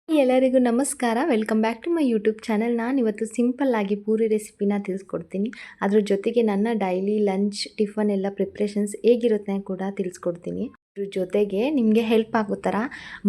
ಎಲ್ಲರಿಗೂ ನಮಸ್ಕಾರ. Welcome back to my YouTube channel. ನಾನಿವತ್ತು ಸಿಂಪಲ್ಲಾಗಿ ಪೂರಿ ರೆಸಿಪಿನ ತಿಳಿಸ್ಕೊಡ್ತೀನಿ. ಅದ್ರ ಜೊತೆಗೆ ನನ್ನ ಡೈಲಿ ಲಂಚ್, ಟಿಫನ್ ಎಲ್ಲ ಪ್ರಿಪ್ರೇಷನ್ಸ್ ಹೇಗಿರುತ್ತೆ ಕೂಡ ತಿಳಿಸ್ಕೊಡ್ತೀನಿ. ಅದ್ರ ಜೊತೆಗೆ ನಿಮಗೆ ಹೆಲ್ಪ್ ಆಗೋ ಥರ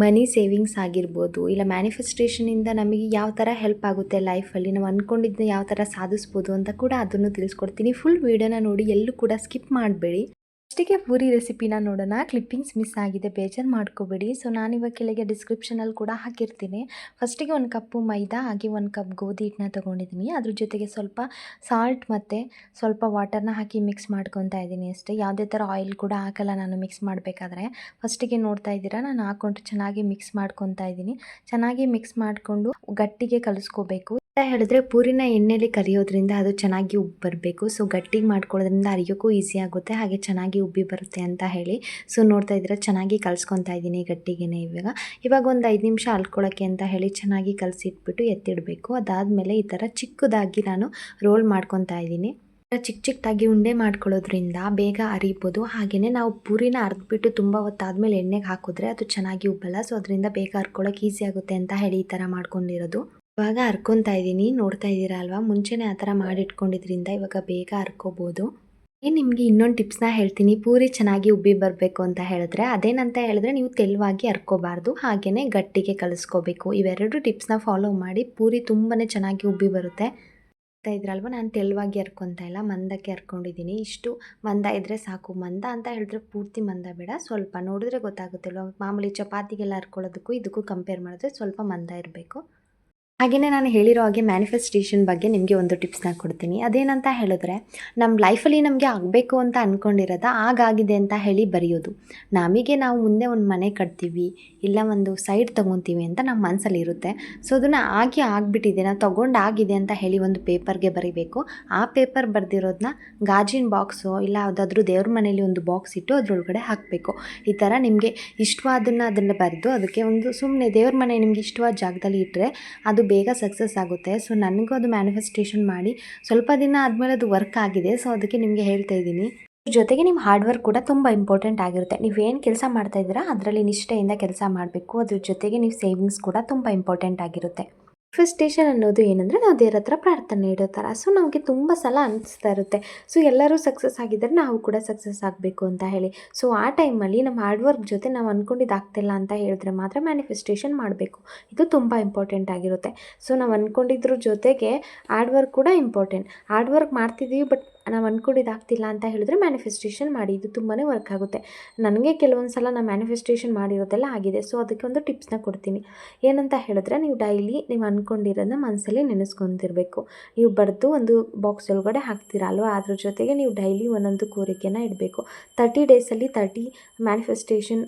ಮನಿ ಸೇವಿಂಗ್ಸ್ ಆಗಿರ್ಬೋದು, ಇಲ್ಲ ಮ್ಯಾನಿಫೆಸ್ಟೇಷನಿಂದ ನಮಗೆ ಯಾವ ಥರ ಹೆಲ್ಪ್ ಆಗುತ್ತೆ ಲೈಫಲ್ಲಿ, ನಾವು ಅಂದ್ಕೊಂಡಿದ್ದನ್ನ ಯಾವ ಥರ ಸಾಧಿಸ್ಬೋದು ಅಂತ ಕೂಡ ಅದನ್ನು ತಿಳಿಸ್ಕೊಡ್ತೀನಿ. ಫುಲ್ ವೀಡಿಯೋನ ನೋಡಿ, ಎಲ್ಲೂ ಕೂಡ ಸ್ಕಿಪ್ ಮಾಡಬೇಡಿ. ಫಸ್ಟಿಗೆ ಪೂರಿ ರೆಸಿಪಿನ ನೋಡೋಣ. ಕ್ಲಿಪ್ಪಿಂಗ್ಸ್ ಮಿಸ್ ಆಗಿದೆ, ಬೇಜಾರು ಮಾಡ್ಕೋಬೇಡಿ. ಸೊ ನಾನಿವಾಗ ಕೆಳಗೆ ಡಿಸ್ಕ್ರಿಪ್ಷನಲ್ಲಿ ಕೂಡ ಹಾಕಿರ್ತೀನಿ. ಫಸ್ಟಿಗೆ 1 ಕಪ್ಪು ಮೈದಾ ಹಾಗೆ 1 ಕಪ್ ಗೋಧಿ ಹಿಟ್ಟನ್ನ ತೊಗೊಂಡಿದ್ದೀನಿ. ಅದ್ರ ಜೊತೆಗೆ ಸ್ವಲ್ಪ ಸಾಲ್ಟ್ ಮತ್ತು ಸ್ವಲ್ಪ ವಾಟರ್ನ ಹಾಕಿ ಮಿಕ್ಸ್ ಮಾಡ್ಕೊತಾ ಇದ್ದೀನಿ ಅಷ್ಟೇ. ಯಾವುದೇ ಥರ ಆಯಿಲ್ ಕೂಡ ಹಾಕಲ್ಲ ನಾನು ಮಿಕ್ಸ್ ಮಾಡಬೇಕಾದ್ರೆ. ಫಸ್ಟಿಗೆ ನೋಡ್ತಾ ಇದ್ದೀರಾ, ನಾನು ಹಾಕ್ಕೊಂಡು ಚೆನ್ನಾಗಿ ಮಿಕ್ಸ್ ಮಾಡ್ಕೊತಾ ಇದ್ದೀನಿ. ಚೆನ್ನಾಗಿ ಮಿಕ್ಸ್ ಮಾಡಿಕೊಂಡು ಗಟ್ಟಿಗೆ ಕಲಿಸ್ಕೋಬೇಕು. ಹೇಳಿದ್ರೆ ಪೂರಿನ ಎಣ್ಣೆಲಿ ಕರಿಯೋದ್ರಿಂದ ಅದು ಚೆನ್ನಾಗಿ ಉಬ್ಬಿ ಬರಬೇಕು. ಸೊ ಗಟ್ಟಿಗೆ ಮಾಡ್ಕೊಳ್ಳೋದ್ರಿಂದ ಅರಿಯೋಕ್ಕೂ ಈಸಿ ಆಗುತ್ತೆ, ಹಾಗೆ ಚೆನ್ನಾಗಿ ಉಬ್ಬಿ ಬರುತ್ತೆ ಅಂತ ಹೇಳಿ. ಸೊ ನೋಡ್ತಾ ಇದ್ದೀರಾ, ಚೆನ್ನಾಗಿ ಕಲಿಸ್ಕೊತಾ ಇದ್ದೀನಿ ಗಟ್ಟಿಗೆನೇ. ಇವಾಗ ಒಂದು 5 ನಿಮಿಷ ಅಲ್ಕೊಳ್ಳೋಕ್ಕೆ ಅಂತ ಹೇಳಿ ಚೆನ್ನಾಗಿ ಕಲಸಿಟ್ಬಿಟ್ಟು ಎತ್ತಿಡಬೇಕು. ಅದಾದಮೇಲೆ ಈ ಥರ ಚಿಕ್ಕದಾಗಿ ನಾನು ರೋಲ್ ಮಾಡ್ಕೊತಾ ಇದ್ದೀನಿ. ಚಿಕ್ಕದಾಗಿ ಉಂಡೆ ಮಾಡ್ಕೊಳ್ಳೋದ್ರಿಂದ ಬೇಗ ಅರಿಬೋದು. ಹಾಗೆಯೇ ನಾವು ಪೂರಿನ ಅರ್ದ್ಬಿಟ್ಟು ತುಂಬ ಹೊತ್ತಾದಮೇಲೆ ಎಣ್ಣೆಗೆ ಹಾಕಿದ್ರೆ ಅದು ಚೆನ್ನಾಗಿ ಉಬ್ಬಲ್ಲ. ಸೊ ಅದರಿಂದ ಬೇಗ ಹರ್ಕೊಳ್ಳೋಕೆ ಈಸಿ ಆಗುತ್ತೆ ಅಂತ ಹೇಳಿ ಈ ಥರ ಮಾಡ್ಕೊಂಡಿರೋದು. ಇವಾಗ ಹರ್ಕೊತಾ ಇದ್ದೀನಿ, ನೋಡ್ತಾ ಇದ್ದೀರಾ ಅಲ್ವಾ. ಮುಂಚೆನೇ ಆ ಥರ ಮಾಡಿಟ್ಕೊಂಡಿದ್ರಿಂದ ಇವಾಗ ಬೇಗ ಹರ್ಕೋಬೋದು. ನಿಮಗೆ ಇನ್ನೊಂದು ಟಿಪ್ಸ್ನ ಹೇಳ್ತೀನಿ. ಪೂರಿ ಚೆನ್ನಾಗಿ ಉಬ್ಬಿ ಬರಬೇಕು ಅಂತ ಹೇಳಿದ್ರೆ, ಅದೇನಂತ ಹೇಳಿದ್ರೆ ನೀವು ತೆಳುವಾಗಿ ಹರ್ಕೋಬಾರ್ದು, ಹಾಗೆಯೇ ಗಟ್ಟಿಗೆ ಕಲಿಸ್ಕೋಬೇಕು. ಇವೆರಡು ಟಿಪ್ಸ್ನ ಫಾಲೋ ಮಾಡಿ ಪೂರಿ ತುಂಬಾ ಚೆನ್ನಾಗಿ ಉಬ್ಬಿ ಬರುತ್ತೆ. ಇದ್ರಲ್ವ, ನಾನು ತೆಳುವಾಗಿ ಹರ್ಕೊತಾ ಇಲ್ಲ, ಮಂದಕ್ಕೆ ಹರ್ಕೊಂಡಿದ್ದೀನಿ. ಇಷ್ಟು ಮಂದ ಇದ್ದರೆ ಸಾಕು. ಮಂದ ಅಂತ ಹೇಳಿದ್ರೆ ಪೂರ್ತಿ ಮಂದ ಬೇಡ, ಸ್ವಲ್ಪ ನೋಡಿದ್ರೆ ಗೊತ್ತಾಗುತ್ತಲ್ವ. ಮಾಮೂಲಿ ಚಪಾತಿಗೆಲ್ಲ ಹರ್ಕೊಳ್ಳೋದಕ್ಕೂ ಇದಕ್ಕೂ ಕಂಪೇರ್ ಮಾಡಿದ್ರೆ ಸ್ವಲ್ಪ ಮಂದ ಇರಬೇಕು. ಹಾಗೆಯೇ ನಾನು ಹೇಳಿರೋ ಹಾಗೆ ಮ್ಯಾನಿಫೆಸ್ಟೇಷನ್ ಬಗ್ಗೆ ನಿಮಗೆ ಒಂದು ಟಿಪ್ಸ್ನ ಕೊಡ್ತೀನಿ. ಅದೇನಂತ ಹೇಳಿದ್ರೆ, ನಮ್ಮ ಲೈಫಲ್ಲಿ ನಮಗೆ ಆಗಬೇಕು ಅಂತ ಅಂದ್ಕೊಂಡಿರೋದು ಆಗಾಗಿದೆ ಅಂತ ಹೇಳಿ ಬರೆಯೋದು. ನಾವು ಮುಂದೆ ಒಂದು ಮನೆ ಕಟ್ತೀವಿ, ಇಲ್ಲ ಒಂದು ಸೈಟ್ ತೊಗೊತೀವಿ ಅಂತ ನಮ್ಮ ಮನಸ್ಸಲ್ಲಿ ಇರುತ್ತೆ. ಸೊ ಅದನ್ನು ಆಗಿಬಿಟ್ಟಿದೆ, ನಾವು ತೊಗೊಂಡಾಗಿದೆ ಅಂತ ಹೇಳಿ ಒಂದು ಪೇಪರ್ಗೆ ಬರೀಬೇಕು. ಆ ಪೇಪರ್ ಬರೆದಿರೋದನ್ನ ಗಾಜಿನ ಬಾಕ್ಸು ಇಲ್ಲ ಯಾವುದಾದ್ರೂ ದೇವ್ರ ಮನೇಲಿ ಒಂದು ಬಾಕ್ಸ್ ಇಟ್ಟು ಅದರೊಳಗಡೆ ಹಾಕಬೇಕು. ಈ ಥರ ನಿಮಗೆ ಅದನ್ನು ಬರೆದು ಅದಕ್ಕೆ ಒಂದು ಸುಮ್ಮನೆ ದೇವ್ರ ಮನೆ ನಿಮ್ಗೆ ಇಷ್ಟವಾದ ಜಾಗದಲ್ಲಿ ಇಟ್ಟರೆ ಅದು ಬೇಗ ಸಕ್ಸಸ್ ಆಗುತ್ತೆ. ಸೊ ನನಗೂ ಅದು ಮ್ಯಾನಿಫೆಸ್ಟೇಷನ್ ಮಾಡಿ ಸ್ವಲ್ಪ ದಿನ ಆದಮೇಲೆ ಅದು ವರ್ಕ್ ಆಗಿದೆ. ಸೊ ಅದಕ್ಕೆ ನಿಮಗೆ ಹೇಳ್ತಾ ಇದ್ದೀನಿ. ಜೊತೆಗೆ ನಿಮ್ಮ ಹಾರ್ಡ್ ವರ್ಕ್ ಕೂಡ ತುಂಬ ಇಂಪಾರ್ಟೆಂಟ್ ಆಗಿರುತ್ತೆ. ನೀವೇನು ಕೆಲಸ ಮಾಡ್ತಾ ಇದ್ದೀರಾ ಅದರಲ್ಲಿ ನಿಷ್ಠೆಯಿಂದ ಕೆಲಸ ಮಾಡಬೇಕು. ಅದ್ರ ಜೊತೆಗೆ ನೀವು ಸೇವಿಂಗ್ಸ್ ಕೂಡ ತುಂಬ ಇಂಪಾರ್ಟೆಂಟ್ ಆಗಿರುತ್ತೆ. ಮ್ಯಾನಿಫೆಸ್ಟೇಷನ್ ಅನ್ನೋದು ಏನಂದರೆ, ನಾವು ದೇವ್ರ ಹತ್ರ ಪ್ರಾರ್ಥನೆ ಇಡೋ ಥರ. ಸೊ ನಮಗೆ ತುಂಬ ಸಲ ಅನಿಸ್ತಾ ಇರುತ್ತೆ, ಸೊ ಎಲ್ಲರೂ ಸಕ್ಸಸ್ ಆಗಿದ್ದರೆ ನಾವು ಕೂಡ ಸಕ್ಸಸ್ ಆಗಬೇಕು ಅಂತ ಹೇಳಿ. ಸೊ ಆ ಟೈಮಲ್ಲಿ ನಮ್ಮ ಹಾರ್ಡ್ ವರ್ಕ್ ಜೊತೆ ನಾವು ಅಂದ್ಕೊಂಡಿದ್ದು ಆಗ್ತಿಲ್ಲ ಅಂತ ಹೇಳಿದ್ರೆ ಮಾತ್ರ ಮ್ಯಾನಿಫೆಸ್ಟೇಷನ್ ಮಾಡಬೇಕು. ಇದು ತುಂಬ ಇಂಪಾರ್ಟೆಂಟ್ ಆಗಿರುತ್ತೆ. ಸೊ ನಾವು ಅಂದ್ಕೊಂಡಿದ್ರ ಜೊತೆಗೆ ಹಾರ್ಡ್ ವರ್ಕ್ ಕೂಡ ಇಂಪಾರ್ಟೆಂಟ್. ಹಾರ್ಡ್ ವರ್ಕ್ ಮಾಡ್ತಿದ್ದೀವಿ, ಬಟ್ ನಾವು ಅಂದ್ಕೊಂಡಿದ್ದು ಆಗ್ತಿಲ್ಲ ಅಂತ ಹೇಳಿದ್ರೆ ಮ್ಯಾನಿಫೆಸ್ಟೇಷನ್ ಮಾಡಿ, ಇದು ತುಂಬಾ ವರ್ಕ್ ಆಗುತ್ತೆ. ನನಗೆ ಕೆಲವೊಂದು ಸಲ ನಾನು ಮ್ಯಾನಿಫೆಸ್ಟೇಷನ್ ಮಾಡಿರೋದೆಲ್ಲ ಆಗಿದೆ. ಸೊ ಅದಕ್ಕೆ ಒಂದು ಟಿಪ್ಸ್ನ ಕೊಡ್ತೀನಿ. ಏನಂತ ಹೇಳಿದ್ರೆ, ನೀವು ಡೈಲಿ ನೀವು ಅಂದ್ಕೊಂಡಿರೋದನ್ನ ಮನಸ್ಸಲ್ಲಿ ನೆನೆಸ್ಕೊತಿರ್ಬೇಕು. ನೀವು ಬರೆದು ಒಂದು ಬಾಕ್ಸ್ ಒಳಗಡೆ ಹಾಕ್ತೀರಾ ಅಲ್ವಾ, ಅದ್ರ ಜೊತೆಗೆ ನೀವು ಡೈಲಿ ಒಂದೊಂದು ಕೋರಿಕೆನ ಇಡಬೇಕು. 30 ಡೇಸಲ್ಲಿ 30 ಮ್ಯಾನಿಫೆಸ್ಟೇಷನ್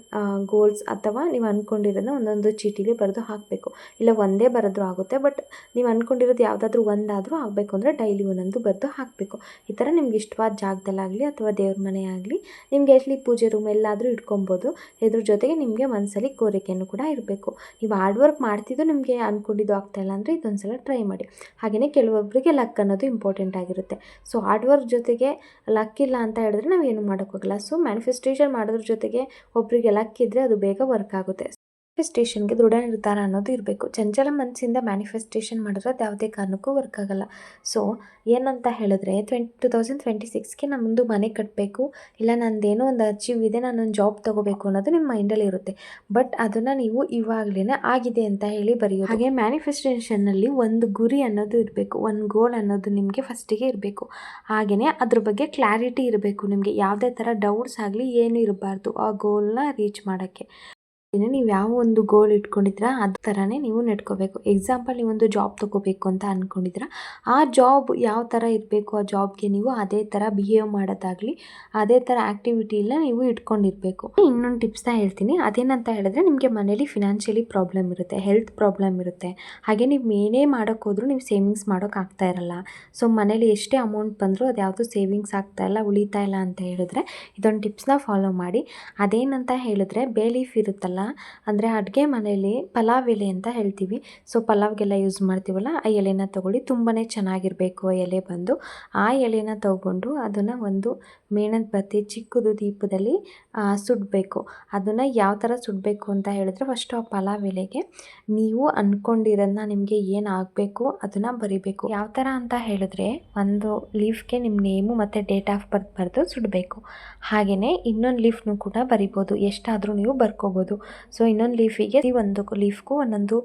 ಗೋಲ್ಸ್ ಅಥವಾ ನೀವು ಅಂದ್ಕೊಂಡಿರೋದನ್ನ ಒಂದೊಂದು ಚೀಟಿಲಿ ಬರೆದು ಹಾಕಬೇಕು. ಇಲ್ಲ ಒಂದೇ ಬರೆದ್ರೂ ಆಗುತ್ತೆ, ಬಟ್ ನೀವು ಅಂದ್ಕೊಂಡಿರೋದು ಯಾವುದಾದ್ರೂ ಒಂದಾದರೂ ಆಗಬೇಕು ಅಂದರೆ ಡೈಲಿ ಒಂದೊಂದು ಬರೆದು ಹಾಕಬೇಕು. ಈ ಥರ ನಿಮ್ಗೆ ಇಷ್ಟವಾದ ಜಾಗದಲ್ಲಾಗಲಿ ಅಥವಾ ದೇವ್ರ ಮನೆ ಆಗಲಿ, ನಿಮಗೆ ಎಲ್ಲಿ ಪೂಜೆ ರೂಮ್ ಎಲ್ಲಾದರೂ ಇಟ್ಕೊಬೋದು. ಇದ್ರ ಜೊತೆಗೆ ನಿಮಗೆ ಮನಸ್ಸಲ್ಲಿ ಕೋರಿಕೆಯೂ ಕೂಡ ಇರಬೇಕು. ನೀವು ಹಾರ್ಡ್ ವರ್ಕ್ ಮಾಡ್ತಿದ್ದು ನಿಮಗೆ ಅಂದ್ಕೊಂಡಿದ್ದು ಆಗ್ತಾಯಿಲ್ಲ ಅಂದರೆ ಇದೊಂದು ಸಲ ಟ್ರೈ ಮಾಡಿ. ಹಾಗೆಯೇ ಕೆಲವೊಬ್ಬರಿಗೆ ಲಕ್ ಅನ್ನೋದು ಇಂಪಾರ್ಟೆಂಟ್ ಆಗಿರುತ್ತೆ. ಸೊ ಹಾರ್ಡ್ ವರ್ಕ್ ಜೊತೆಗೆ ಲಕ್ ಇಲ್ಲ ಅಂತ ಹೇಳಿದ್ರೆ ನಾವೇನು ಮಾಡೋಕ್ಕಾಗಲ್ಲ. ಸೊ ಮ್ಯಾನಿಫೆಸ್ಟೇಷನ್ ಮಾಡೋದ್ರ ಜೊತೆಗೆ ಒಬ್ಬರಿಗೆ ಲಕ್ ಇದ್ದರೆ ಅದು ಬೇಗ ವರ್ಕ್ ಆಗುತ್ತೆ. ಮ್ಯಾನಿಫೆಸ್ಟೇಷನ್ಗೆ ದೃಢ ನಿರ್ಧಾರ ಅನ್ನೋದು ಇರಬೇಕು. ಚಂಚಲ ಮನಸ್ಸಿಂದ ಮ್ಯಾನಿಫೆಸ್ಟೇಷನ್ ಮಾಡಿದ್ರೆ ಅದು ಯಾವುದೇ ಕಾರಣಕ್ಕೂ ವರ್ಕ್ ಆಗೋಲ್ಲ. ಸೊ ಏನಂತ ಹೇಳಿದ್ರೆ, 2026ಗೆ ನಾನು ಒಂದು ಮನೆ ಕಟ್ಟಬೇಕು, ಇಲ್ಲ ನಂದೇನೋ ಒಂದು ಅಚೀವ್ ಇದೆ, ನಾನೊಂದು ಜಾಬ್ ತೊಗೋಬೇಕು ಅನ್ನೋದು ನಿಮ್ಮ ಮೈಂಡಲ್ಲಿ ಇರುತ್ತೆ. ಬಟ್ ಅದನ್ನು ನೀವು ಇವಾಗಲೇ ಆಗಿದೆ ಅಂತ ಹೇಳಿ ಬರೆಯೋದು. ಹಾಗೆ ಮ್ಯಾನಿಫೆಸ್ಟೇಷನ್ನಲ್ಲಿ ಒಂದು ಗುರಿ ಅನ್ನೋದು ಇರಬೇಕು, ಒಂದು ಗೋಲ್ ಅನ್ನೋದು ನಿಮಗೆ ಫಸ್ಟಿಗೆ ಇರಬೇಕು. ಹಾಗೆಯೇ ಅದ್ರ ಬಗ್ಗೆ ಕ್ಲಾರಿಟಿ ಇರಬೇಕು. ನಿಮಗೆ ಯಾವುದೇ ಥರ ಡೌಟ್ಸ್ ಆಗಲಿ ಏನೂ ಇರಬಾರ್ದು ಆ ಗೋಲ್ನ ರೀಚ್ ಮಾಡೋಕ್ಕೆ. ನೀವು ಯಾವ ಒಂದು ಗೋಲ್ ಇಟ್ಕೊಂಡಿದ್ದೀರಾ ಅದೇ ಥರನೇ ನೀವು ನಡ್ಕೋಬೇಕು. ಎಕ್ಸಾಂಪಲ್, ನೀವೊಂದು ಜಾಬ್ ತೊಗೋಬೇಕು ಅಂತ ಅಂದ್ಕೊಂಡಿದ್ದೀರಾ, ಆ ಜಾಬ್ ಯಾವ ಥರ ಇರಬೇಕು, ಆ ಜಾಬ್ಗೆ ನೀವು ಅದೇ ಥರ ಬಿಹೇವ್ ಮಾಡೋದಾಗಲಿ ಅದೇ ಥರ ಆ್ಯಕ್ಟಿವಿಟಿನ ನೀವು ಇಟ್ಕೊಂಡಿರಬೇಕು. ಇನ್ನೊಂದು ಟಿಪ್ಸ್ನ ಹೇಳ್ತೀನಿ. ಅದೇನಂತ ಹೇಳಿದ್ರೆ, ನಿಮಗೆ ಮನೇಲಿ ಫಿನಾನ್ಷಿಯಲಿ ಪ್ರಾಬ್ಲಮ್ ಇರುತ್ತೆ, ಹೆಲ್ತ್ ಪ್ರಾಬ್ಲಮ್ ಇರುತ್ತೆ. ಹಾಗೆ ನೀವು ಏನೇ ಮಾಡೋಕ್ಕೋದ್ರೂ ನೀವು ಸೇವಿಂಗ್ಸ್ ಮಾಡೋಕ್ಕಾಗ್ತಾ ಇರಲ್ಲ. ಸೊ ಮನೇಲಿ ಎಷ್ಟೇ ಅಮೌಂಟ್ ಬಂದರೂ ಅದು ಯಾವುದು ಸೇವಿಂಗ್ಸ್ ಆಗ್ತಾಯಿಲ್ಲ, ಉಳಿತಾ ಇಲ್ಲ ಅಂತ ಹೇಳಿದ್ರೆ ಇದೊಂದು ಟಿಪ್ಸ್ನ ಫಾಲೋ ಮಾಡಿ. ಅದೇನಂತ ಹೇಳಿದ್ರೆ, ಬೇ ಲೀಫ್ ಇರುತ್ತಲ್ಲ, ಅಂದರೆ ಅಡುಗೆ ಮನೆಯಲ್ಲಿ ಪಲಾವ್ ಎಲೆ ಅಂತ ಹೇಳ್ತೀವಿ. ಸೊ ಪಲಾವ್ಗೆಲ್ಲ ಯೂಸ್ ಮಾಡ್ತೀವಲ್ಲ, ಆ ಎಲೆನ ತೊಗೊಳ್ಳಿ. ತುಂಬಾ ಚೆನ್ನಾಗಿರಬೇಕು ಆ ಎಲೆ ಬಂದು. ಆ ಎಲೆನ ತೊಗೊಂಡು ಅದನ್ನು ಒಂದು ಮೇಣದ ಬತ್ತಿ ಚಿಕ್ಕದು ದೀಪದಲ್ಲಿ ಸುಡಬೇಕು. ಅದನ್ನು ಯಾವ ಥರ ಸುಡಬೇಕು ಅಂತ ಹೇಳಿದ್ರೆ, ಫಸ್ಟು ಆ ಪಲಾವ್ ಎಲೆಗೆ ನೀವು ಅಂದ್ಕೊಂಡಿರೋದನ್ನ ನಿಮಗೆ ಏನು ಆಗಬೇಕು ಅದನ್ನು ಬರಿಬೇಕು. ಯಾವ ಥರ ಅಂತ ಹೇಳಿದ್ರೆ, ಒಂದು ಲೀಫ್ಗೆ ನಿಮ್ಮ ನೇಮು ಮತ್ತು ಡೇಟ್ ಆಫ್ ಬರ್ತ್ ಬರೆದು ಸುಡಬೇಕು. ಹಾಗೆಯೇ ಇನ್ನೊಂದು ಲೀಫ್ನು ಕೂಡ ಬರಿಬೋದು, ಎಷ್ಟಾದರೂ ನೀವು ಬರ್ಕೋಬೋದು. ಸೊ ಇನ್ನೊಂದು ಲೀಫಿಗೆ ಒಂದು ಲೀಫ್ಗೂ ಒಂದೊಂದು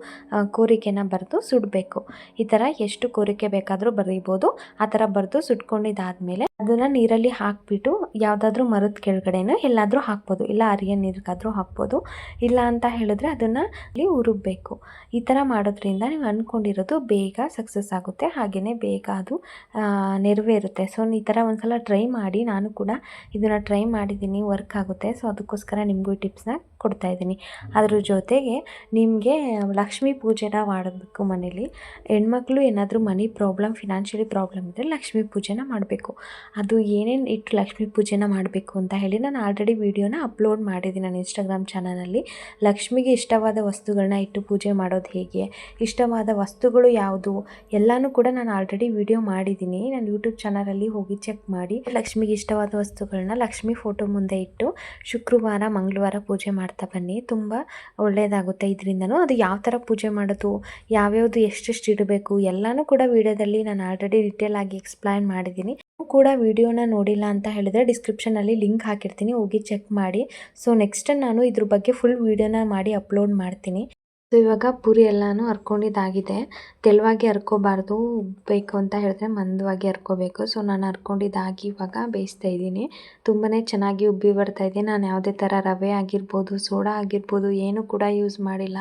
ಕೋರಿಕೆನ ಬರೆದು ಸುಡಬೇಕು. ಈ ಥರ ಎಷ್ಟು ಕೋರಿಕೆ ಬೇಕಾದರೂ ಬರೀಬೋದು. ಆ ಥರ ಬರೆದು ಸುಟ್ಕೊಂಡಿದ್ದಾದಮೇಲೆ ಅದನ್ನು ನೀರಲ್ಲಿ ಹಾಕಿಬಿಟ್ಟು ಯಾವುದಾದ್ರೂ ಮರದ ಕೆಳಗಡೆನೋ ಎಲ್ಲಾದರೂ ಹಾಕ್ಬೋದು, ಇಲ್ಲ ಹರಿಯ ನೀರಿಗಾದರೂ ಹಾಕ್ಬೋದು. ಇಲ್ಲ ಅಂತ ಹೇಳಿದ್ರೆ ಅದನ್ನು ಅಲ್ಲಿ ಉರುಗಬೇಕು. ಈ ಥರ ಮಾಡೋದ್ರಿಂದ ನೀವು ಅಂದ್ಕೊಂಡಿರೋದು ಬೇಗ ಸಕ್ಸಸ್ ಆಗುತ್ತೆ, ಹಾಗೆಯೇ ಬೇಗ ಅದು ನೆರವೇರುತ್ತೆ. ಸೊ ಈ ಥರ ಒಂದು ಸಲ ಟ್ರೈ ಮಾಡಿ. ನಾನು ಕೂಡ ಇದನ್ನು ಟ್ರೈ ಮಾಡಿದ್ದೀನಿ, ವರ್ಕ್ ಆಗುತ್ತೆ. ಸೊ ಅದಕ್ಕೋಸ್ಕರ ನಿಮಗೂ ಈ ಟಿಪ್ಸ್ನ ಕೊಡ್ತಾಯಿದ್ದೀನಿ. ಅದ್ರ ಜೊತೆಗೆ ನಿಮಗೆ ಲಕ್ಷ್ಮೀ ಪೂಜೆನ ಮಾಡಬೇಕು ಮನೇಲಿ. ಹೆಣ್ಮಕ್ಳು ಏನಾದರೂ ಮನಿ ಪ್ರಾಬ್ಲಮ್, ಫಿನಾನ್ಷಿಯಲಿ ಪ್ರಾಬ್ಲಮ್ ಇದ್ದರೆ ಲಕ್ಷ್ಮೀ ಪೂಜೆನ ಮಾಡಬೇಕು. ಅದು ಏನೇನು ಇಟ್ಟು ಲಕ್ಷ್ಮೀ ಪೂಜೆನ ಮಾಡಬೇಕು ಅಂತ ಹೇಳಿ ನಾನು ಆಲ್ರೆಡಿ ವಿಡಿಯೋನ ಅಪ್ಲೋಡ್ ಮಾಡಿದ್ದೀನಿ ನನ್ನ ಇನ್ಸ್ಟಾಗ್ರಾಮ್ ಚಾನಲಲ್ಲಿ. ಲಕ್ಷ್ಮಿಗೆ ಇಷ್ಟವಾದ ವಸ್ತುಗಳನ್ನ ಇಟ್ಟು ಪೂಜೆ ಮಾಡೋದು ಹೇಗೆ, ಇಷ್ಟವಾದ ವಸ್ತುಗಳು ಯಾವುದು ಎಲ್ಲನೂ ಕೂಡ ನಾನು ಆಲ್ರೆಡಿ ವಿಡಿಯೋ ಮಾಡಿದ್ದೀನಿ. ನಾನು ಯೂಟ್ಯೂಬ್ ಚಾನಲಲ್ಲಿ ಹೋಗಿ ಚೆಕ್ ಮಾಡಿ. ಲಕ್ಷ್ಮಿಗೆ ಇಷ್ಟವಾದ ವಸ್ತುಗಳನ್ನ ಲಕ್ಷ್ಮಿ ಫೋಟೋ ಮುಂದೆ ಇಟ್ಟು ಶುಕ್ರವಾರ ಮಂಗಳವಾರ ಪೂಜೆ ಮಾಡ್ತಾ ಬನ್ನಿ. ತುಂಬ ಒಳ್ಳೆಯದಾಗುತ್ತೆ ಇದರಿಂದನೂ. ಅದು ಯಾವ ಥರ ಪೂಜೆ ಮಾಡೋದು, ಯಾವ್ಯಾವುದು ಎಷ್ಟೆಷ್ಟು ಇಡಬೇಕು ಎಲ್ಲನೂ ಕೂಡ ವಿಡಿಯೋದಲ್ಲಿ ನಾನು ಆಲ್ರೆಡಿ ಡಿಟೇಲ್ ಆಗಿ ಎಕ್ಸ್ಪ್ಲೈನ್ ಮಾಡಿದ್ದೀನಿ. ಕೂಡ ವಿಡಿಯೋನ ನೋಡಿಲ್ಲ ಅಂತ ಹೇಳಿದರೆ ಡಿಸ್ಕ್ರಿಪ್ಷನಲ್ಲಿ ಲಿಂಕ್ ಹಾಕಿರ್ತೀನಿ, ಹೋಗಿ ಚೆಕ್ ಮಾಡಿ. ಸೊ ನೆಕ್ಸ್ಟ್ ನಾನು ಇದ್ರ ಬಗ್ಗೆ ಫುಲ್ ವಿಡಿಯೋನ ಮಾಡಿ ಅಪ್ಲೋಡ್ ಮಾಡ್ತೀನಿ. ಸೊ ಇವಾಗ ಪೂರಿ ಎಲ್ಲನೂ ಹರ್ಕೊಂಡಿದ್ದಾಗಿದೆ. ತೆಳುವಾಗಿ ಹರ್ಕೋಬಾರ್ದು, ಬೇಕು ಅಂತ ಹೇಳಿದ್ರೆ ಮಂದವಾಗಿ ಹರ್ಕೋಬೇಕು. ಸೊ ನಾನು ಹರ್ಕೊಂಡಿದ್ದಾಗಿ ಇವಾಗ ಬೇಯಿಸ್ತಾ ಇದ್ದೀನಿ. ತುಂಬಾ ಚೆನ್ನಾಗಿ ಉಬ್ಬಿ ಬರ್ತಾಯಿದೆ. ನಾನು ಯಾವುದೇ ಥರ ರವೆ ಆಗಿರ್ಬೋದು, ಸೋಡಾ ಆಗಿರ್ಬೋದು ಏನೂ ಕೂಡ ಯೂಸ್ ಮಾಡಿಲ್ಲ.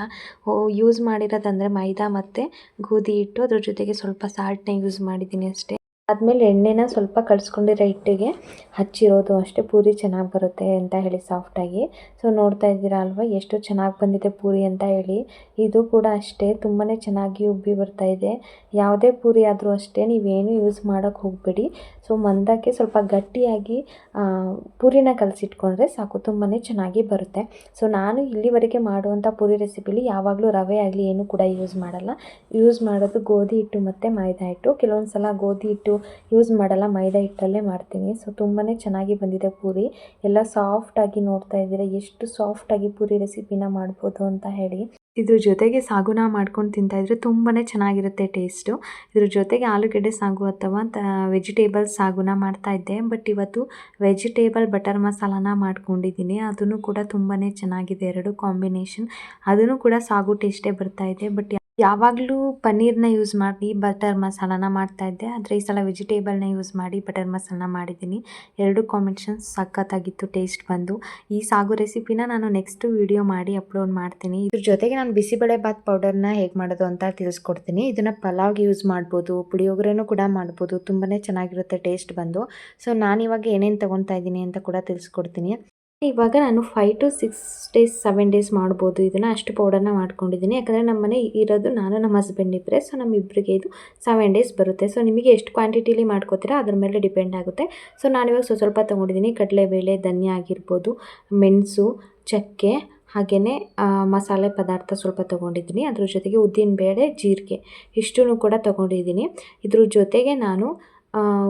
ಯೂಸ್ ಮಾಡಿರೋದಂದರೆ ಮೈದಾ ಮತ್ತು ಗೋಧಿ ಹಿಟ್ಟು, ಅದ್ರ ಜೊತೆಗೆ ಸ್ವಲ್ಪ ಸಾಲ್ಟ್ನ ಯೂಸ್ ಮಾಡಿದ್ದೀನಿ ಅಷ್ಟೇ. ಆದಮೇಲೆ ಎಣ್ಣೆನ ಸ್ವಲ್ಪ ಕಳಿಸ್ಕೊಂಡಿರೋ ಹಿಟ್ಟಿಗೆ ಹಚ್ಚಿರೋದು ಅಷ್ಟೇ. ಪೂರಿ ಚೆನ್ನಾಗಿ ಬರುತ್ತೆ ಅಂತ ಹೇಳಿ ಸಾಫ್ಟಾಗಿ. ಸೊ ನೋಡ್ತಾ ಇದ್ದೀರಾ ಅಲ್ವಾ ಎಷ್ಟು ಚೆನ್ನಾಗಿ ಬಂದಿದೆ ಪೂರಿ ಅಂತ ಹೇಳಿ. ಇದು ಕೂಡ ಅಷ್ಟೇ ತುಂಬಾ ಚೆನ್ನಾಗಿ ಉಬ್ಬಿ ಬರ್ತಾಯಿದೆ. ಯಾವುದೇ ಪೂರಿ ಆದರೂ ಅಷ್ಟೇ ನೀವೇನು ಯೂಸ್ ಮಾಡೋಕ್ಕೆ ಹೋಗಬೇಡಿ. ಸೊ ಮಂದಕ್ಕೆ ಸ್ವಲ್ಪ ಗಟ್ಟಿಯಾಗಿ ಪೂರಿನ ಕಲಸಿಟ್ಕೊಂಡ್ರೆ ಸಾಕು, ತುಂಬಾ ಚೆನ್ನಾಗಿ ಬರುತ್ತೆ. ಸೊ ನಾನು ಇಲ್ಲಿವರೆಗೆ ಮಾಡುವಂಥ ಪೂರಿ ರೆಸಿಪಿಲಿ ಯಾವಾಗಲೂ ರವೆ ಆಗಲಿ ಏನೂ ಕೂಡ ಯೂಸ್ ಮಾಡಲ್ಲ. ಯೂಸ್ ಮಾಡೋದು ಗೋಧಿ ಹಿಟ್ಟು ಮತ್ತು ಮೈದಾ ಹಿಟ್ಟು. ಕೆಲವೊಂದು ಸಲ ಗೋಧಿ ಹಿಟ್ಟು ಯೂಸ್ ಮಾಡಲ್ಲ, ಮೈದಾ ಹಿಟ್ಟಲ್ಲೇ ಮಾಡ್ತೀನಿ. ಸೊ ತುಂಬಾ ಚೆನ್ನಾಗಿ ಬಂದಿದೆ ಪೂರಿ ಎಲ್ಲ ಸಾಫ್ಟಾಗಿ. ನೋಡ್ತಾ ಇದ್ದೀರಾ ಎಷ್ಟು ಸಾಫ್ಟಾಗಿ ಪೂರಿ ರೆಸಿಪಿನ ಮಾಡ್ಬೋದು ಅಂತ ಹೇಳಿ. ಇದ್ರ ಜೊತೆಗೆ ಸಾಗುನ ಮಾಡ್ಕೊಂಡು ತಿಂತಾಯಿದ್ರೆ ತುಂಬಾ ಚೆನ್ನಾಗಿರುತ್ತೆ ಟೇಸ್ಟು. ಇದ್ರ ಜೊತೆಗೆ ಆಲೂಗೆಡ್ಡೆ ಸಾಗು ಅಥವಾ ವೆಜಿಟೇಬಲ್ ಸಾಗುನ ಮಾಡ್ತಾಯಿದ್ದೆ. ಬಟ್ ಇವತ್ತು ವೆಜಿಟೇಬಲ್ ಬಟರ್ ಮಸಾಲಾನ ಮಾಡ್ಕೊಂಡಿದ್ದೀನಿ. ಅದನ್ನು ಕೂಡ ತುಂಬಾ ಚೆನ್ನಾಗಿದೆ, ಎರಡು ಕಾಂಬಿನೇಷನ್. ಅದನ್ನು ಕೂಡ ಸಾಗು ಟೇಸ್ಟೇ ಬರ್ತಾಯಿದೆ. ಬಟ್ ಯಾವಾಗಲೂ ಪನ್ನೀರ್ನ ಯೂಸ್ ಮಾಡಿ ಬಟರ್ ಮಸಾಲಾನ ಮಾಡ್ತಾಯಿದ್ದೆ, ಆದರೆ ಈ ಸಲ ವೆಜಿಟೇಬಲ್ನ ಯೂಸ್ ಮಾಡಿ ಬಟರ್ ಮಸಾಲಾನ ಮಾಡಿದ್ದೀನಿ. ಎರಡು ಕಾಂಬಿನೇಷನ್ ಸಖತ್ತಾಗಿತ್ತು ಟೇಸ್ಟ್ ಬಂದು. ಈ ಸಾಗು ರೆಸಿಪಿನ ನಾನು ನೆಕ್ಸ್ಟ್ ವಿಡಿಯೋ ಮಾಡಿ ಅಪ್ಲೋಡ್ ಮಾಡ್ತೀನಿ. ಇದ್ರ ಜೊತೆಗೆ ನಾನು ಬಿಸಿಬೇಳೆ ಬಾತ್ ಪೌಡರ್ನ ಹೇಗೆ ಮಾಡೋದು ಅಂತ ತಿಳಿಸ್ಕೊಡ್ತೀನಿ. ಇದನ್ನು ಪಲಾವ್ಗೆ ಯೂಸ್ ಮಾಡ್ಬೋದು, ಪುಳಿಯೋಗರೆನೂ ಕೂಡ ಮಾಡ್ಬೋದು. ತುಂಬಾ ಚೆನ್ನಾಗಿರುತ್ತೆ ಟೇಸ್ಟ್ ಬಂದು. ಸೊ ನಾನಿವಾಗ ಏನೇನು ತೊಗೊತಾ ಇದ್ದೀನಿ ಅಂತ ಕೂಡ ತಿಳಿಸ್ಕೊಡ್ತೀನಿ. ಇವಾಗ ನಾನು 5 to 6 days 7 days ಮಾಡ್ಬೋದು ಇದನ್ನು, ಅಷ್ಟು ಪೌಡರ್ನ ಮಾಡ್ಕೊಂಡಿದ್ದೀನಿ. ಯಾಕಂದರೆ ನಮ್ಮ ಮನೆ ಇರೋದು ನಾನು ನಮ್ಮ ಹಸ್ಬೆಂಡ್ ಇಬ್ಬರೇ. ಸೊ ನಮ್ಮಿಬ್ಬರಿಗೆ ಇದು 7 days ಬರುತ್ತೆ. ಸೊ ನಿಮಗೆ ಎಷ್ಟು ಕ್ವಾಂಟಿಟಿಲಿ ಮಾಡ್ಕೋತೀರಾ ಅದ್ರ ಮೇಲೆ ಡಿಪೆಂಡ್ ಆಗುತ್ತೆ. ಸೊ ನಾನಿವಾಗ ಸ್ವಲ್ಪ ತೊಗೊಂಡಿದ್ದೀನಿ. ಕಡಲೆಬೇಳೆ, ಧನಿಯಾ ಆಗಿರ್ಬೋದು, ಮೆಣಸು, ಚಕ್ಕೆ, ಹಾಗೆಯೇ ಮಸಾಲೆ ಪದಾರ್ಥ ಸ್ವಲ್ಪ ತೊಗೊಂಡಿದ್ದೀನಿ. ಅದ್ರ ಜೊತೆಗೆ ಉದ್ದಿನಬೇಳೆ, ಜೀರಿಗೆ ಇಷ್ಟೂ ಕೂಡ ತೊಗೊಂಡಿದ್ದೀನಿ. ಇದ್ರ ಜೊತೆಗೆ ನಾನು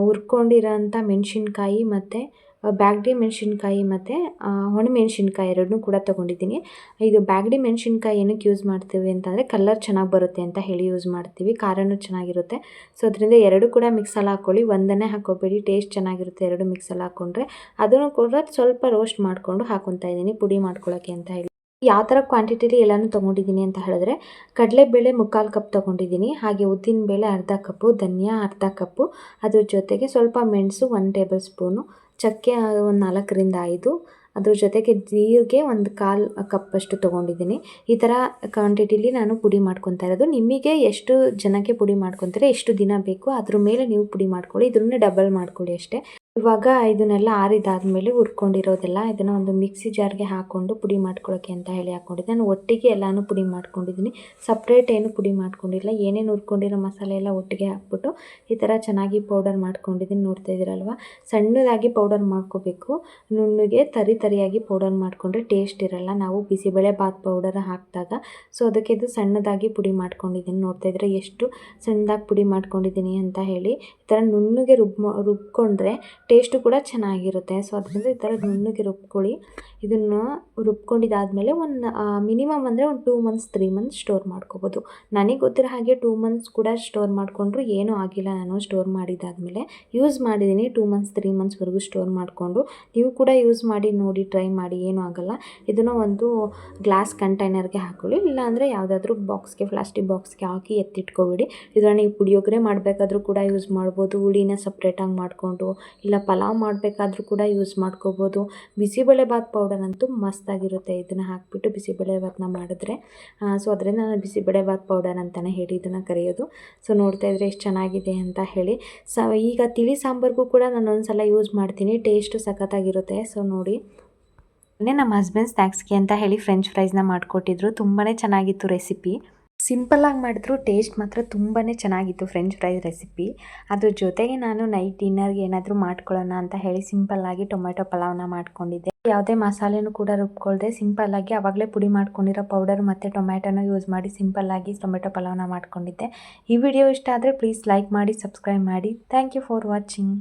ಹುರ್ಕೊಂಡಿರೋಂಥ ಮೆಣಸಿನ್ಕಾಯಿ ಮತ್ತು ಬ್ಯಾಡಗಿ ಮೆಣಸಿನ್ಕಾಯಿ ಮತ್ತು ಒಣಮೆಣಸಿನ್ಕಾಯಿ ಎರಡನ್ನೂ ಕೂಡ ತೊಗೊಂಡಿದ್ದೀನಿ. ಇದು ಬ್ಯಾಡಗಿ ಮೆಣಸಿನ್ಕಾಯಿ ಏನಕ್ಕೆ ಯೂಸ್ ಮಾಡ್ತೀವಿ ಅಂತಂದರೆ ಕಲರ್ ಚೆನ್ನಾಗಿ ಬರುತ್ತೆ ಅಂತ ಹೇಳಿ ಯೂಸ್ ಮಾಡ್ತೀವಿ, ಖಾರನೂ ಚೆನ್ನಾಗಿರುತ್ತೆ. ಸೊ ಅದರಿಂದ ಎರಡು ಕೂಡ ಮಿಕ್ಸಲ್ಲಿ ಹಾಕ್ಕೊಳ್ಳಿ, ಒಂದನ್ನೇ ಹಾಕ್ಕೋಬೇಡಿ. ಟೇಸ್ಟ್ ಚೆನ್ನಾಗಿರುತ್ತೆ ಎರಡು ಮಿಕ್ಸಲ್ಲಿ ಹಾಕ್ಕೊಂಡ್ರೆ. ಅದನ್ನು ಕೂಡ ಸ್ವಲ್ಪ ರೋಸ್ಟ್ ಮಾಡಿಕೊಂಡು ಹಾಕ್ಕೊತಾ ಇದ್ದೀನಿ ಪುಡಿ ಮಾಡ್ಕೊಳ್ಳೋಕ್ಕೆ ಅಂತ ಹೇಳಿ. ಯಾವ ಥರ ಕ್ವಾಂಟಿಟಿಲಿ ಎಲ್ಲನೂ ತೊಗೊಂಡಿದ್ದೀನಿ ಅಂತ ಹೇಳಿದ್ರೆ, ಕಡಲೆಬೇಳೆ 3/4 ಕಪ್ ತೊಗೊಂಡಿದ್ದೀನಿ. ಹಾಗೆ ಉದ್ದಿನಬೇಳೆ ಅರ್ಧ ಕಪ್ಪು, ಧನಿಯಾ ಅರ್ಧ ಕಪ್ಪು, ಅದ್ರ ಜೊತೆಗೆ ಸ್ವಲ್ಪ ಮೆಣಸು 1 ಟೇಬಲ್ ಸ್ಪೂನು, ಚಕ್ಕೆ ಒಂದು 4ರಿಂದ 5, ಅದ್ರ ಜೊತೆಗೆ ಜೀರಿಗೆ 1/4 ಕಪ್ಪಷ್ಟು ತೊಗೊಂಡಿದ್ದೀನಿ. ಈ ಥರ ಕ್ವಾಂಟಿಟಿಲಿ ನಾನು ಪುಡಿ ಮಾಡ್ಕೊತಾ ಇರೋದು. ನಿಮಗೆ ಎಷ್ಟು ಜನಕ್ಕೆ ಪುಡಿ ಮಾಡ್ಕೊತೀರ, ಎಷ್ಟು ದಿನ ಬೇಕು ಅದ್ರ ಮೇಲೆ ನೀವು ಪುಡಿ ಮಾಡ್ಕೊಳ್ಳಿ. ಇದನ್ನೇ ಡಬಲ್ ಮಾಡ್ಕೊಳ್ಳಿ ಅಷ್ಟೇ. ಇವಾಗ ಇದನ್ನೆಲ್ಲ ಆರಿದಾದ್ಮೇಲೆ ಹುರ್ಕೊಂಡಿರೋದೆಲ್ಲ ಇದನ್ನು ಒಂದು ಮಿಕ್ಸಿ ಜಾರ್ಗೆ ಹಾಕ್ಕೊಂಡು ಪುಡಿ ಮಾಡ್ಕೊಳ್ಳೋಕ್ಕೆ ಅಂತ ಹೇಳಿ ಹಾಕ್ಕೊಂಡಿದ್ದೆ. ನಾನು ಒಟ್ಟಿಗೆ ಎಲ್ಲನೂ ಪುಡಿ ಮಾಡ್ಕೊಂಡಿದ್ದೀನಿ, ಸಪ್ರೇಟ್ ಏನು ಪುಡಿ ಮಾಡ್ಕೊಂಡಿಲ್ಲ. ಏನೇನು ಹುರ್ಕೊಂಡಿರೋ ಮಸಾಲೆ ಎಲ್ಲ ಒಟ್ಟಿಗೆ ಹಾಕ್ಬಿಟ್ಟು ಈ ಥರ ಚೆನ್ನಾಗಿ ಪೌಡರ್ ಮಾಡ್ಕೊಂಡಿದ್ದೀನಿ. ನೋಡ್ತಾ ಇದ್ದೀರಲ್ವ, ಸಣ್ಣದಾಗಿ ಪೌಡರ್ ಮಾಡ್ಕೋಬೇಕು. ನುಣ್ಣಗೆ ತರಿಯಾಗಿ ಪೌಡರ್ ಮಾಡಿಕೊಂಡ್ರೆ ಟೇಸ್ಟ್ ಇರಲ್ಲ. ನಾವು ಬಿಸಿಬೇಳೆ ಬಾತ್ ಪೌಡರ್ ಹಾಕಿದಾಗ ಸೊ ಅದಕ್ಕೆ ಇದು ಸಣ್ಣದಾಗಿ ಪುಡಿ ಮಾಡ್ಕೊಂಡಿದ್ದೀನಿ. ನೋಡ್ತಾ ಇದ್ದರೆ ಎಷ್ಟು ಸಣ್ಣದಾಗಿ ಪುಡಿ ಮಾಡ್ಕೊಂಡಿದ್ದೀನಿ ಅಂತ ಹೇಳಿ. ಈ ಥರ ನುಣ್ಣಗೆ ರುಬ್ಕೊಂಡ್ರೆ ಟೇಸ್ಟು ಕೂಡ ಚೆನ್ನಾಗಿರುತ್ತೆ. ಸೊ ಅದರಿಂದ ಈ ಥರ ನುಣ್ಣಗೆ ರುಬ್ಕೊಳ್ಳಿ. ಇದನ್ನು ರುಬ್ಕೊಂಡಿದ್ದಾದಮೇಲೆ ಮಿನಿಮಮ್ ಅಂದರೆ ಒಂದು 2 ಮಂತ್ಸ್ 3 ಮಂತ್ಸ್ ಸ್ಟೋರ್ ಮಾಡ್ಕೋಬೋದು. ನನಗೆ ಗೊತ್ತಿರೋ ಹಾಗೆ 2 ಮಂತ್ಸ್ ಕೂಡ ಸ್ಟೋರ್ ಮಾಡಿಕೊಂಡ್ರು ಏನೂ ಆಗಿಲ್ಲ. ನಾನು ಸ್ಟೋರ್ ಮಾಡಿದ್ದಾದಮೇಲೆ ಯೂಸ್ ಮಾಡಿದ್ದೀನಿ. 2 ಮಂತ್ಸ್ 3 ಮಂತ್ಸ್ವರೆಗೂ ಸ್ಟೋರ್ ಮಾಡಿಕೊಂಡು ನೀವು ಕೂಡ ಯೂಸ್ ಮಾಡಿ ನೋಡಿ, ಟ್ರೈ ಮಾಡಿ, ಏನೂ ಆಗೋಲ್ಲ. ಇದನ್ನು ಒಂದು ಗ್ಲಾಸ್ ಕಂಟೈನರ್ಗೆ ಹಾಕೊಳ್ಳಿ, ಇಲ್ಲಾಂದರೆ ಯಾವುದಾದ್ರೂ ಬಾಕ್ಸ್ಗೆ, ಪ್ಲಾಸ್ಟಿಕ್ ಬಾಕ್ಸ್ಗೆ ಹಾಕಿ ಎತ್ತಿಟ್ಕೊಬಿಡಿ. ಇದನ್ನು ನೀವು ಪುಳಿಯೋಗರೆ ಮಾಡಬೇಕಾದ್ರೂ ಕೂಡ ಯೂಸ್ ಮಾಡ್ಬೋದು. ಹುಳಿನ ಸಪ್ರೇಟಾಗಿ ಮಾಡಿಕೊಂಡು, ಇಲ್ಲ ಪಲಾವ್ ಮಾಡಬೇಕಾದ್ರೂ ಕೂಡ ಯೂಸ್ ಮಾಡ್ಕೋಬೋದು. ಬಿಸಿಬೇಳೆ ಬಾತ್ ಪೌಡರ್ ಅಂತೂ ಮಸ್ತಾಗಿರುತ್ತೆ. ಇದನ್ನು ಹಾಕಿಬಿಟ್ಟು ಬಿಸಿಬೇಳೆ ಬಾತನ್ನ ಮಾಡಿದ್ರೆ ಸೊ ಅದರಿಂದ ನಾನು ಬಿಸಿಬೇಳೆ ಬಾತ್ ಪೌಡರ್ ಅಂತಲೇ ಹೇಳಿ ಇದನ್ನು ಕರೆಯೋದು. ಸೊ ನೋಡ್ತಾ ಇದ್ದರೆ ಎಷ್ಟು ಚೆನ್ನಾಗಿದೆ ಅಂತ ಹೇಳಿ. ಈಗ ತಿಳಿ ಸಾಂಬಾರಿಗೂ ಕೂಡ ನಾನು ಒಂದು ಸಲ ಯೂಸ್ ಮಾಡ್ತೀನಿ, ಟೇಸ್ಟು ಸಖತ್ತಾಗಿರುತ್ತೆ. ಸೊ ನೋಡಿ, ನಮ್ಮ ಹಸ್ಬೆಂಡ್ ಸ್ನ್ಯಾಕ್ಸ್ಗೆ ಅಂತ ಹೇಳಿ ಫ್ರೆಂಚ್ ಫ್ರೈಸ್ನ ಮಾಡಿಕೊಟ್ಟಿದ್ರು. ತುಂಬಾ ಚೆನ್ನಾಗಿತ್ತು ರೆಸಿಪಿ. ಸಿಂಪಲ್ಲಾಗಿ ಮಾಡಿದ್ರು ಟೇಸ್ಟ್ ಮಾತ್ರ ತುಂಬಾ ಚೆನ್ನಾಗಿತ್ತು ಫ್ರೆಂಚ್ ಫ್ರೈಸ್ ರೆಸಿಪಿ. ಅದ್ರ ಜೊತೆಗೆ ನಾನು ನೈಟ್ ಡಿನ್ನರ್ಗೆ ಏನಾದರೂ ಮಾಡ್ಕೊಳ್ಳೋಣ ಅಂತ ಹೇಳಿ ಸಿಂಪಲ್ಲಾಗಿ ಟೊಮೆಟೊ ಪಲಾವ್ನ ಮಾಡ್ಕೊಂಡಿದ್ದೆ. ಯಾವುದೇ ಮಸಾಲೆನೂ ಕೂಡ ರುಬ್ಕೊಳ್ದೆ ಸಿಂಪಲ್ಲಾಗಿ ಆವಾಗಲೇ ಪುಡಿ ಮಾಡ್ಕೊಂಡಿರೋ ಪೌಡರ್ ಮತ್ತು ಟೊಮೆಟೊನ ಯೂಸ್ ಮಾಡಿ ಸಿಂಪಲ್ಲಾಗಿ ಟೊಮೆಟೊ ಪಲಾವ್ನ ಮಾಡ್ಕೊಂಡಿದ್ದೆ. ಈ ವಿಡಿಯೋ ಇಷ್ಟ ಆದರೆ ಪ್ಲೀಸ್ ಲೈಕ್ ಮಾಡಿ, ಸಬ್ಸ್ಕ್ರೈಬ್ ಮಾಡಿ. Thank you for watching.